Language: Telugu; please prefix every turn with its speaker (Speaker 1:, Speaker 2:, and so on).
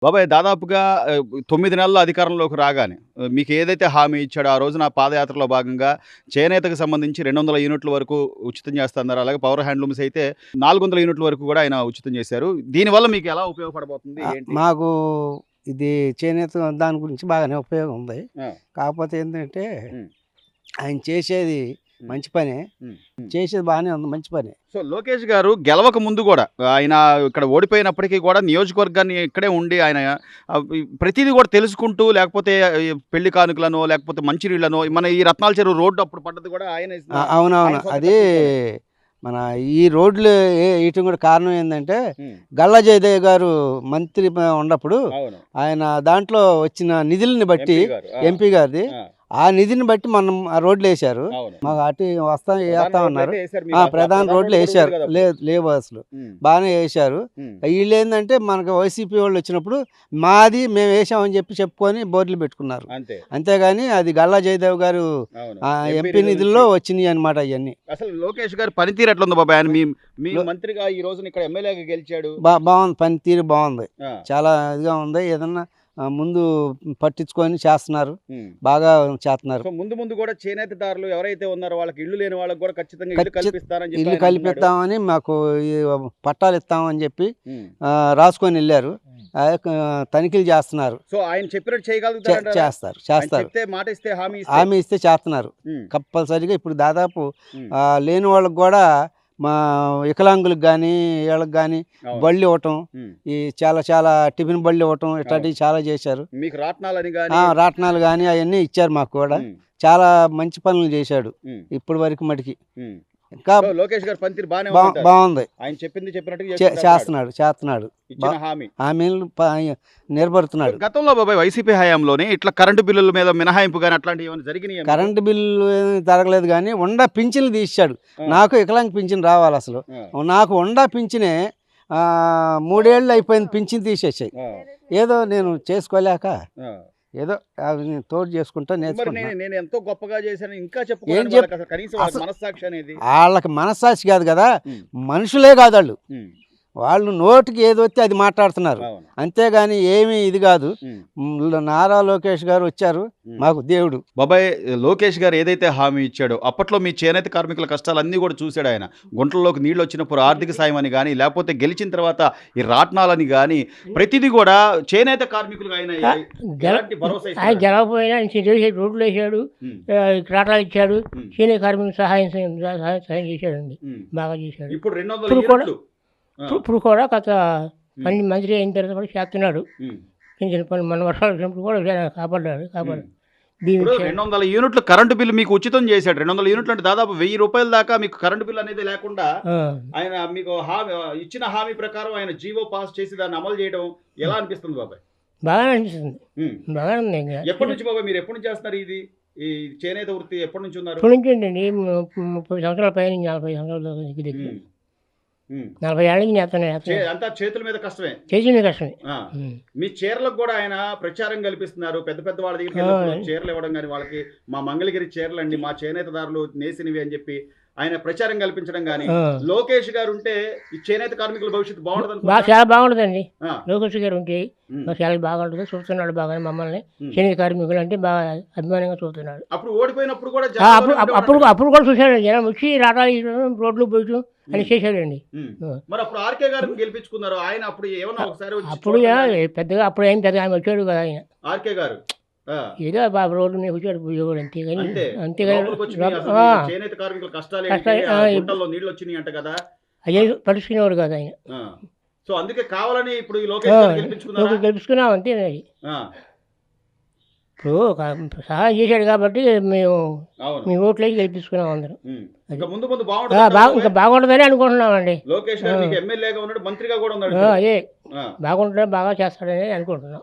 Speaker 1: బాబాయ్ దాదాపుగా 9 నెలల అధికారంలోకి రాగానే మీకు ఏదైతే హామీ ఇచ్చాడో ఆ రోజున పాదయాత్రలో భాగంగా చేనేతకు సంబంధించి 200 యూనిట్ల వరకు ఉచితం చేస్తున్నారు. అలాగే పవర్ హ్యాండ్లూమ్స్ అయితే 400 యూనిట్ల వరకు కూడా ఆయన ఉచితం చేశారు. దీనివల్ల మీకు ఎలా ఉపయోగపడబోతుంది ఏంటి?
Speaker 2: మాకు ఇది చేనేత దాని గురించి బాగానే ఉపయోగం ఉంది.
Speaker 1: ఆ!
Speaker 2: కాకపోతే ఏంటంటే
Speaker 1: హ్మ్.
Speaker 2: ఆయన చేసేది
Speaker 1: హ్మ్.
Speaker 2: మంచి పనే.
Speaker 1: హ్మ్. హ్మ్.
Speaker 2: చేసేది బాగానే ఉంది, మంచి పనే.
Speaker 1: సో, లోకేష్ గారు గెలవక ముందు గూడా ఆయన ఇక్కడ ఓడిపోయినప్పటికీ కూడా నియోజకవర్గాన్ని ఇక్కడే ఉండి ఆయన ప్రతీది కూడా తెలుసుకుంటూ లేకపోతే ఈ పెళ్లి కానుకలనో, లేకపోతే మంచినీళ్ళనో మన ఈ రత్నాల చెరువు రోడ్డు అప్పుడు పడ్డది కూడా ఆయన
Speaker 2: అవునవును.
Speaker 1: ఆయన సొంత
Speaker 2: అది
Speaker 1: ఖర్చులతోనే.
Speaker 2: మన ఈ రోడ్లు వేయటం కూడా కారణం ఏంటంటే
Speaker 1: హ్మ్.
Speaker 2: గల్లా జయదేవ్ గారు మంత్రి ఉన్నప్పుడు
Speaker 1: అవును.
Speaker 2: ఆయన దాంట్లో వచ్చిన నిధులని బట్టి
Speaker 1: ఎంపీ గారు.
Speaker 2: ఎంపీ గారిది
Speaker 1: ఆ!
Speaker 2: ఆ నిధిని బట్టి మనం ఆ రోడ్లు వేశారు.
Speaker 1: అవును.
Speaker 2: మాకు అటు వేస్తా
Speaker 1: ప్రధాన
Speaker 2: ఉన్నారు.
Speaker 1: రోడ్లయితే ఏశారు మీకు. ఆ
Speaker 2: ప్రధాన
Speaker 1: ప్రధాన
Speaker 2: రోడ్లు
Speaker 1: రోడ్డు కూడా
Speaker 2: వేశారు.
Speaker 1: ఉంది కదా అప్పుడు.
Speaker 2: లేవు అసలు
Speaker 1: హ్మ్.
Speaker 2: బాగానే వేశారు.
Speaker 1: హ్మ్.
Speaker 2: వీళ్ళు ఏంటంటే మనకు వైసీపీ వాళ్ళు వచ్చినప్పుడు మాది మేము వేసామని చెప్పుకొని బోర్డులు పెట్టుకున్నారు.
Speaker 1: అంతే.
Speaker 2: అంతేగాని అది గల్లా జయదేవ్ గారు
Speaker 1: అవును.
Speaker 2: ఎంపీ
Speaker 1: నిధుల
Speaker 2: నిధుల్లో
Speaker 1: నుంచి.
Speaker 2: వచ్చినాయి అనమాట అవన్నీ.
Speaker 1: అసలు లోకేష్ గారి పనితీరు ఎట్లుంది బాబాయ్? ఆయన మీ
Speaker 2: లో-
Speaker 1: మంత్రిగా ఈ రోజున ఇక్కడ ఎమ్మెల్యేగా గెలిచాడు.
Speaker 2: బాగుంది, పనితీరు బాగుంది,
Speaker 1: ఆ!
Speaker 2: చాలా ఇదిగా ఉంది. ఏదన్నా ముందు పట్టించుకొని చేస్తున్నారు,
Speaker 1: హ్మ్.
Speaker 2: బాగా చేస్తున్నారు.
Speaker 1: సో, ముందు ముందు కూడా చేనేతదారులు ఎవరైతే ఉన్నారో వాళ్ళకి ఇల్లు లేని వాళ్ళకి కూడా ఖచ్చితంగా ఇల్లు
Speaker 2: ఖచ్చిత
Speaker 1: కల్పిస్తారని చెప్పి
Speaker 2: ఇల్లు
Speaker 1: ఆయన అంటున్నాడు.
Speaker 2: కల్పిస్తామని మాకు ఈ పట్టాలు ఇస్తామని చెప్పి
Speaker 1: హ్మ్.
Speaker 2: రాసుకొని వెళ్ళారు. తనిఖీలు చేస్తున్నారు.
Speaker 1: సో, ఆయన చెప్పినట్టు చేయగలుగుతారంటారా?
Speaker 2: చేస్తారు
Speaker 1: ఆయన
Speaker 2: చేస్తారు
Speaker 1: చెప్తే మాట ఇస్తే హామీ ఇస్తే.
Speaker 2: హామీ ఇస్తే చేస్తున్నారు
Speaker 1: హ్మ్.
Speaker 2: కంపల్సరీగా. ఇప్పుడు దాదాపు
Speaker 1: హ్మ్.
Speaker 2: లేని వాళ్ళకి కూడా మా వికలాంగులకు కానీ వీళ్ళకి కానీ
Speaker 1: అవును.
Speaker 2: బళ్ళు ఇవ్వటం,
Speaker 1: హ్మ్.
Speaker 2: ఈ చాలా చాలా టిఫిన్ బళ్ళు ఇవ్వటం ఇట్లాంటివి చాలా చేశారు.
Speaker 1: మీకు రాట్నాలని గాని.
Speaker 2: రాట్నాలు కానీ అవన్నీ ఇచ్చారు మాకు కూడా.
Speaker 1: హ్మ్.
Speaker 2: చాలా మంచి పనులు చేశాడు
Speaker 1: హ్మ్.
Speaker 2: ఇప్పటి వరకు మటుకి.
Speaker 1: హ్మ్.
Speaker 2: ఇంకా
Speaker 1: సో, లోకేష్ గారి పనితీరు బానే ఉందంటారు.
Speaker 2: బాగుంది,
Speaker 1: ఆయన చెప్పింది చెప్పినట్టుగా చేస్తున్నాడు.
Speaker 2: చేస్తున్నాడు.
Speaker 1: ఇచ్చిన హామీ.
Speaker 2: హామీలు నిలబడుతున్నాడు.
Speaker 1: గతంలో బాబాయ్ వైసీపీ హయాంలోనే ఇట్లా కరెంటు బిల్లుల మీద మినహాయింపు గాని అట్లాంటివి ఏమైనా జరిగినాయా మీకు?
Speaker 2: కరెంటు బిల్లు ఏమీ జరగలేదు కానీ పింఛన్లు తీశాడు.
Speaker 1: ఆ.
Speaker 2: నాకు వికలాంగ పింఛన్ రావాలి అసలు.
Speaker 1: ఆ.
Speaker 2: నాకు పింఛనే 3 ఏళ్ళు అయిపోయింది, పింఛన్ తీసేసాయి.
Speaker 1: ఆ.
Speaker 2: ఏదో నేను చేసుకోలేక
Speaker 1: ఆ.
Speaker 2: ఏదో అవి నేను తోడు చేసుకుంటా
Speaker 1: మరి
Speaker 2: నేర్చుకుంటున్నా.
Speaker 1: నేను ఎంతో గొప్పగా చేశాను ఇంకా
Speaker 2: ఏం
Speaker 1: చెప్పుకోవాలి
Speaker 2: చెప్
Speaker 1: అసలు కనీసం వాళ్ళకి
Speaker 2: అసలు
Speaker 1: మనస్సాక్షి అనేది.
Speaker 2: వాళ్ళకి మనస్సాక్షి కాదు కదా,
Speaker 1: ఉమ్.
Speaker 2: మనుషులే కాదు వాళ్ళు.
Speaker 1: ఉమ్.
Speaker 2: వాళ్ళు నోటికి ఏది వస్తే అది మాట్లాడుతున్నారు,
Speaker 1: అవును.
Speaker 2: అంతేగాని ఏమీ ఇది కాదు.
Speaker 1: ఉమ్.
Speaker 2: నారా లోకేష్ గారు వచ్చారు,
Speaker 1: ఉమ్.
Speaker 2: మాకు దేవుడు.
Speaker 1: బాబాయ్ లోకేష్ గారు ఏదైతే హామీ ఇచ్చాడో అప్పట్లో మీ చేనేత కార్మికుల కష్టాలన్నీ కూడా చూశాడు ఆయన. గుంటల్లోకి నీళ్ళు వచ్చినప్పుడు ఆర్థిక సాయం అని కానీ లేకపోతే గెలిచిన తర్వాత ఈ రాట్నాలని కానీ ప్రతిదీ కూడా చేనేత కార్మికులకు ఆయన ఎలాంటి భరోసా
Speaker 3: ఆయన
Speaker 1: ఇస్తున్నాడు?
Speaker 3: గెలవపోయినా ఆయన చేసాడు, రోడ్లు వేసాడు,
Speaker 1: ఉమ్.
Speaker 3: క్రాటాలు ఇచ్చాడు,
Speaker 1: ఉమ్.
Speaker 3: చేనేత కార్మికులకు సహాయం చేశాడండి,
Speaker 1: ఉమ్.
Speaker 3: బాగా చేశాడు.
Speaker 1: ఇప్పుడు 200
Speaker 3: ఇప్పుడు కూడా-
Speaker 1: యూనిట్లు. ఆ.
Speaker 3: ఇప్పుడు కూడా గత మంత్రి అయిన తర్వాత కూడా చేస్తున్నాడు.
Speaker 1: ఉమ్.
Speaker 3: చిన్న చిన్న పని మన వర్షాలు వచ్చినప్పుడు కూడా కాపాడాడు.
Speaker 1: ఉమ్.
Speaker 3: బియ్యం
Speaker 1: ఇప్పుడు
Speaker 3: ఇచ్చాడు.
Speaker 1: 200 యూనిట్లు కరెంటు బిల్లు మీకు ఉచితం చేశాడు. 200 యూనిట్లు అంటే దాదాపు 1000 రూపాయల దాకా మీకు కరెంటు బిల్లు అనేది లేకుండా
Speaker 3: ఆ.
Speaker 1: ఆయన మీకు ఇచ్చిన హామీ ప్రకారం ఆయన జీవో పాస్ చేసి దాన్ని అమలు చేయడం ఎలా అనిపిస్తుంది బాబాయ్?
Speaker 3: బాగానే అనిపిస్తుంది,
Speaker 1: ఉమ్.
Speaker 3: బాగానే ఉంది. ఇంకా
Speaker 1: ఎప్పటి నుంచి బాబాయ్ మీరు ఎప్పటి నుంచి చేస్తున్నారు ఇది ఈ చేనేత వృత్తి ఎప్పటి నుంచి ఉన్నారు?
Speaker 3: ఇప్పుడు నుంచి అండి 30 సంవత్సరాల పైన 40 సంవత్సరాల దగ్గర
Speaker 1: ఉమ్. ఉమ్.
Speaker 3: 40 ఏళ్ళ నుంచి చేస్తున్నాను.
Speaker 1: అంతా చేతుల మీద కష్టమే.
Speaker 3: చేసింది కష్టమే.
Speaker 1: ఆ. మీ చీరలకు కూడా ఆయన ప్రచారం కల్పిస్తున్నారు. పెద్ద పెద్ద వాళ్ళ దగ్గరికి వెళ్ళినప్పుడు చీరలు ఇవ్వడం కానీ వాళ్ళకి మా మంగళగిరి చీరలు అండి మా చేనేతదారులు నేసినవి అని చెప్పి ఆయన ప్రచారం కల్పించడం కానీ. లోకేష్ గారు ఉంటే ఈ చేనేత కార్మికుల భవిష్యత్తు బాగుంటుంది.
Speaker 3: చాలా బాగుంటుందండి. లోకేష్ గారు ఉంటే చాలా బాగుంటుంది, చూస్తున్నాడు బాగానే మమ్మల్ని. చేనేత కార్మికులు అంటే బాగా అభిమానంగా చూస్తున్నాడు.
Speaker 1: అప్పుడు ఓడిపోయినప్పుడు కూడా
Speaker 3: అప్పుడు కూడా చూశాడు. జనం వచ్చి రాటాలు రోడ్లు పోయటం అని చేశాడండి.
Speaker 1: మరి అప్పుడు ఆర్కే గారిని గెలిపించుకున్నారు. ఆయన అప్పుడు ఏమన్నా ఒకసారి
Speaker 3: అప్పుడు పెద్దగా అప్పుడు ఏం పెద్దగా ఆయన వచ్చాడు కదా ఆయన.
Speaker 1: ఆర్కే గారు
Speaker 3: ఏదో బాబు రోడ్డు మీద వచ్చాడు పోయేవాడు, అంతేగాని
Speaker 1: చేనేత కార్మికుల కష్టాలు గుంటల్లో నీళ్ళు వచ్చినాయి అంట కదా,
Speaker 3: అదే పడుచుకునేవాడు కదా ఆయన.
Speaker 1: సో అందుకే కావాలని ఇప్పుడు ఈ లోకేష్
Speaker 3: గెలుపుకున్నాం అంతే. ఇప్పుడు సహాయం చేశాడు కాబట్టి మేము మీ ఓట్లేసి గెలిపించుకున్నాం అందరం. ఇంకా బాగుంటుందని అనుకుంటున్నామండి.
Speaker 1: లోకేష్ ఎమ్మెల్యేగా ఉన్నాడు, మంత్రిగా కూడా ఉన్నాడు.
Speaker 3: అదే బాగుంటుందని బాగా చేస్తాడని అనుకుంటున్నాం.